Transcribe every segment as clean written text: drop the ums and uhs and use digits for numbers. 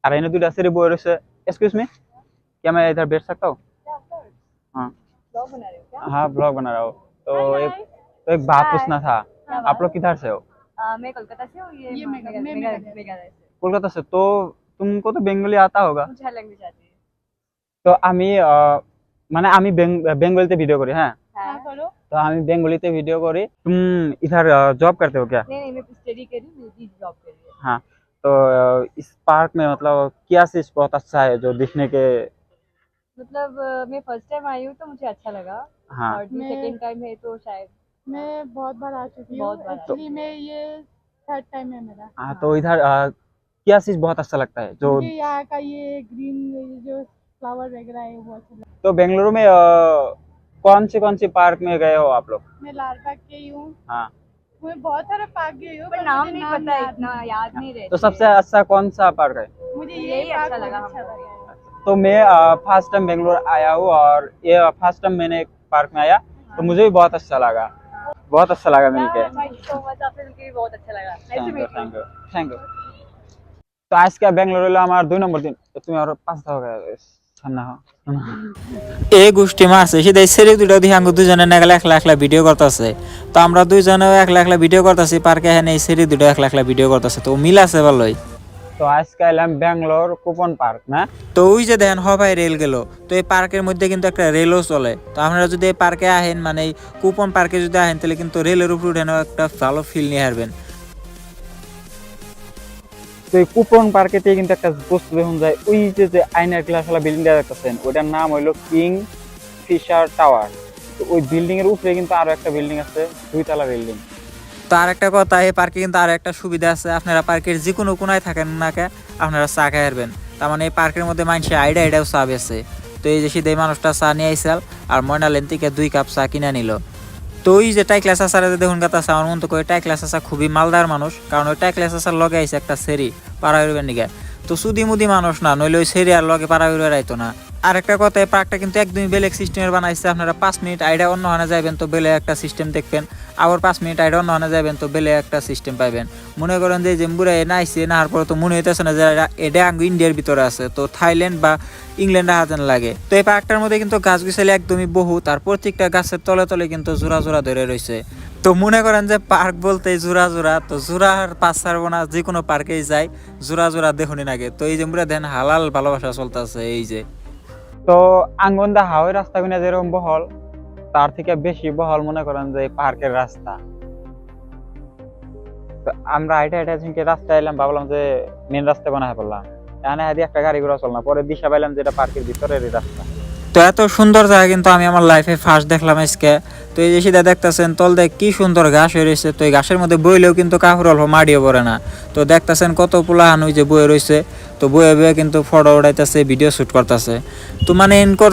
আর এনে দুইটা সিঁড়ি বয়ে রয়েছে। एक्सक्यूज मी, क्या मैं इधर बैठ सकता हूँ? हाँ ब्लॉग बना रहे हो क्या? हाँ, ब्लॉग बना रहा हूँ। तो Hi, एक hi. तो एक बात Hi. पूछना था, क्या आप बात? लोग किधर से हो? मैं कोलकाता से हूँ। ये मेघालय मेघालय से। कोलकाता से। तो तुमको तो बेंगली आता होगा। मुझे हर लैंग्वेज आती है। তো আমি মানে আমি বেঙ্গলিতে ভিডিও করি। হ্যাঁ, हाँ करो। तो আমি বেঙ্গলিতে ভিডিও করি। तुम इधर जॉब करते हो क्या? नहीं नहीं, मैं स्टडी कर रही हूँ, मेरी दीदी जॉब कर रही है। हाँ, तो इस पार्क में मतलब क्या चीज बहुत अच्छा है जो दिखने के? मतलब मैं फर्स्ट टाइम आई हूँ तो मुझे अच्छा लगा। हाँ, और मैं- सेकंड टाइम है तो शायद मैं बहुत बार आ चुकी हूँ। बहुत बार आ एक्चुअली मैं ये थर्ड टाइम है मेरा। हाँ, तो इधर क्या चीज बहुत अच्छा लगता है जो? मुझे यहाँ का ये ग्रीन जो फ्लावर वगैरह है वो अच्छा लगता तो बेंगलुरु में कौन सी पार्क में गए हो आप लोग? है। मैं लाल बाग गई हूँ। हाँ, मैं बहुत सारे पार्क गई हूँ पर नाम मुझे नहीं पता है, याद इतना नहीं। याद नहीं रहता। तो सबसे अच्छा कौन सा पार्क है? मुझे यही यही अच्छा पार्क लगा बहुत अच्छा हमको। लगा है। तो मैं फर्स्ट टाइम बेंगलुरु आया हूँ और ये फर्स्ट टाइम मैंने एक पार्क में आया, तो मुझे भी बहुत अच्छा लगा। बहुत अच्छा लगा मिलके। थैंक यू सो मच, आपसे मिलकर भी बहुत अच्छा लगा। Nice to thank you, meet thank you, thank you. তো আজকে বেঙ্গালুরু হলো আমার 2 নম্বর দিন। তো তুমি আরো 5 দাও সামনে হও। এই গোষ্ঠী মারছে সেটা ছেড়ে দুটো দিয়ে আঙ্গু দুজনে নাগালে একলা একলা ভিডিও করতেছে। তো আমরা দুইজনেও একলা একলা ভিডিও করতেছি পার্কে, হ্যাঁ এই ছেড়ে দুটো একলা একলা ভিডিও করতেছে। তো মিল আছে ভালোই। তো আজকে এলাম ব্যাঙ্গালোর কুপন পার্ক না। তো ওই যে দেখেন হবাই রেল গেল। তো এই পার্কের মধ্যে কিন্তু একটা রেলও চলে। তো আপনারা যদি এই পার্কে আহেন মানে এই কুপন পার্কে যদি আহেন তাহলে কিন্তু রেলের উপর উঠে একটা ভালো ফিল নিয়ে হারবেন। তো এই কুপন পার্কেতে কিন্তু একটা বস্তু দেখুন যায়, ওই যে আয়নার গ্লাসওয়ালা বিল্ডিংটা দেখতেছেন, ওটার নাম হইলো কিং ফিশার টাওয়ার। তো ওই বিল্ডিং এর উপরে কিন্তু আরো একটা বিল্ডিং আছে, 2 তলা বিল্ডিং। তো আর একটা কথা, এই পার্কে কিন্তু আর একটা সুবিধা আছে, আপনারা পার্কের যে কোনো কোনায় থাকেন না কে আপনারা চা খাই হারবেন। তার মানে এই পার্কের মধ্যে মানুষের আইডিয়াও চা বেছে। তো এই যে সিধে মানুষটা চা নিয়ে আইসাল আর ময়নালেন থেকে 2 কাপ চা কিনে নিল। তো ওই যে টাইক্লাস আসার দেখুন গাতা আমার মন তো করে টাইক্লাস আসা খুবই মালদার মানুষ, কারণ ওই টাইক্লাস আসার লগে আইসে একটা সেরি পাড়া হইবেন নিগে। তো সুদি মুদি মানুষ না, নইলে ওই সেরি আর লগে পাড়া হইবে রাইতো না। আর একটা কথা, এই পার্কটা কিন্তু একদমই বেলেগ সিস্টেমের বানাইছে। আপনারা 5 মিনিট আইডিয়া অন্য হানে যাবেন তো বেলে একটা সিস্টেম দেখবেন, আবার 5 মিনিট আইডিয়া অন্য হানে যাবেন তো বেলে একটা সিস্টেম পাইবেন। মনে করেন যে বুড়া নাইছে নাহার পরে তো মনে হইতেছে না যে এটা আঙ্গু ইন্ডিয়ার ভিতরে আছে, তো থাইল্যান্ড বা ইংল্যান্ডে হাতেন লাগে। তো এই পার্কটার মধ্যে কিন্তু গাছ গুছালি একদমই বহু, তার প্রত্যেকটা গাছের তলে তলে কিন্তু জোড়া জোড়া ধরে রয়েছে। তো মনে করেন যে পার্ক বলতে জোড়া জোড়া, তো জোড়ার পাঁচ ছাড়বো না, যে কোনো পার্কেই যাই জোড়া জোড়া দেখুনি নাগে। তো এই যে মুরা দেন হালাল ভালোবাসা চলতেছে। এই যে তো আঙ্গন্দা হাওয়াই রাস্তা বিনা যেরকম বহল, তার থেকে বেশি বহল মনে করেন যে এই পার্কের রাস্তা। তো আমরা হাইটে হাইটে আজকে রাস্তা এলাম, ভাবলাম যে মেন রাস্তা বানায় পড়লাম, এখানে হাদি একটা গাড়ি ঘোড়া চল না, পরে দিশা পাইলাম যে এটা পার্কের ভিতরের রাস্তা। তো এত সুন্দর জায়গা কিন্তু আমি আমার লাইফে ফার্স্ট দেখলাম আজকে। তো এই যে সিধা দেখতেছেন তল দেখ কি সুন্দর ঘাস হয়ে রয়েছে। তো এই ঘাসের মধ্যে বইলেও কিন্তু কাপড় অল্প মাড়িও পড়ে না। তো দেখতেছেন কত পোলাহান ওই যে বয়ে রয়েছে, তো বয়ে বয়ে কিন্তু ফটো উঠাইতেছে, ভিডিও শ্যুট করতেছে। তো মানে এনকর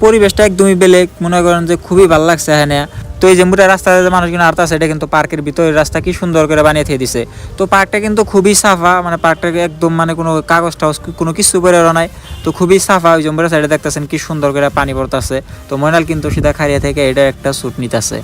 পরিবেশটা একদমই বেলেগ, মনে করেন যে খুবই ভালো লাগছে এখানে। তো এই যে মুটা রাস্তা মানুষ কিন্তু আরতাছে, এটা কিন্তু পার্কের ভিতরের রাস্তা কি সুন্দর করে বানিয়ে দিয়ে দিছে। তো পার্কটা কিন্তু খুবই সাফা, মানে পার্কটাকে একদম মানে কোনো কাগজ টাগজ কোনো কিছু করে নাই, তো খুবই সাফা। ওই জম্বুরা সাইডে দেখতেছেন কি সুন্দর করে পানি পড়তেছে। তো ময়নাল কিন্তু সিধা খাড়িয়ে থেকে এটা একটা শ্যুট নিতেছে।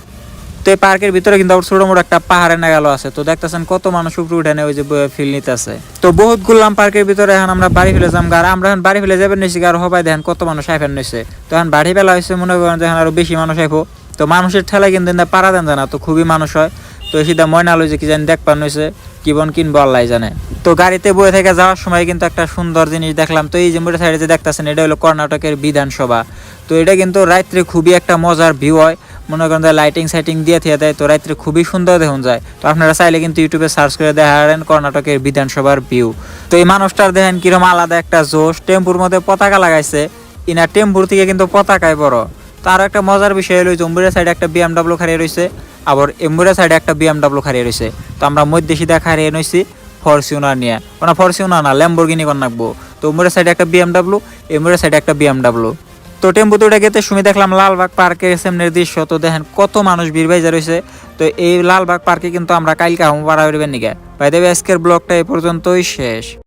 তো এই পার্কের ভিতরে কিন্তু ছোট মোটো একটা পাহাড়ের নাগালো আছে। তো দেখতেছেন কত মানুষ উপরে উঠে ওই যে ফিল নিতেছে। তো বহুত ঘুরলাম পার্কের ভিতরে, এখন আমরা বাড়ি ফেলে যাম। আর আমরা এখন বাড়ি ফেলে যাবেন নিছি, আর হবাই দেখেন কত মানুষ আইফেন নিছে। তো এখন বাড়ি ফেলা হয়েছে, মনে করেন যে আরো বেশি মানুষ আইবো। তো মানুষের ঠেলা কিন্তু পাড়া দেন জানা, তো খুবই মানুষ হয়। তো সিধা ময়নাল যে কি জানি দেখপান হয়েছে, কিবন কিনবো আল্লাহ জানে। তো গাড়িতে বয়ে থেকে যাওয়ার সময় কিন্তু একটা সুন্দর জিনিস দেখলাম। তো এই যে মোটর সাইডে যে দেখতেছেন এটা হলো কর্ণাটকের বিধানসভা। তো এটা কিন্তু রাত্রে খুবই একটা মজার ভিউ হয়, মনে করেন লাইটিং সাইটিং দিয়ে থিয়ে দেয়, তো রাত্রে খুবই সুন্দর দেখুন যায়। তো আপনারা চাইলে কিন্তু ইউটিউবে সার্চ করে দেখারেন কর্ণাটকের বিধানসভার ভিউ। তো এই মানুষটার দেখেন কিরকম আলাদা একটা জোশ, টেম্পুর মধ্যে পতাকা লাগাইছে, ইনা টেম্পুর থেকে কিন্তু পতাকায় বড়। তার একটা মজার বিষয় হলো জম্বুরের সাইডে একটা BMW খাড়িয়ে রয়েছে, আবার এম্বুরের সাইডে একটা BMW খাড়িয়ে রয়েছে। তো আমরা মধ্যে সিধা খাড়িয়ে নইছি ফরচুনার নিয়ে, মানে ফরচুনার না ল্যাম্বরগিনি করে রাখবো। তো এম্বুরের সাইডে একটা BMW, এম্বুরের সাইডে একটা BMW। তো টেম্পু দুটা গেতে শুনে দেখলাম লালবাগ পার্কের সামনের দৃশ্য। তো দেখেন কত মানুষ ভিড় বাইজা রয়েছে। তো এই লালবাগ পার্কে কিন্তু আমরা কালকে পাড়া হইবেন নিগে। ভাই দেবে আজকের ব্লগটা এই পর্যন্তই শেষ।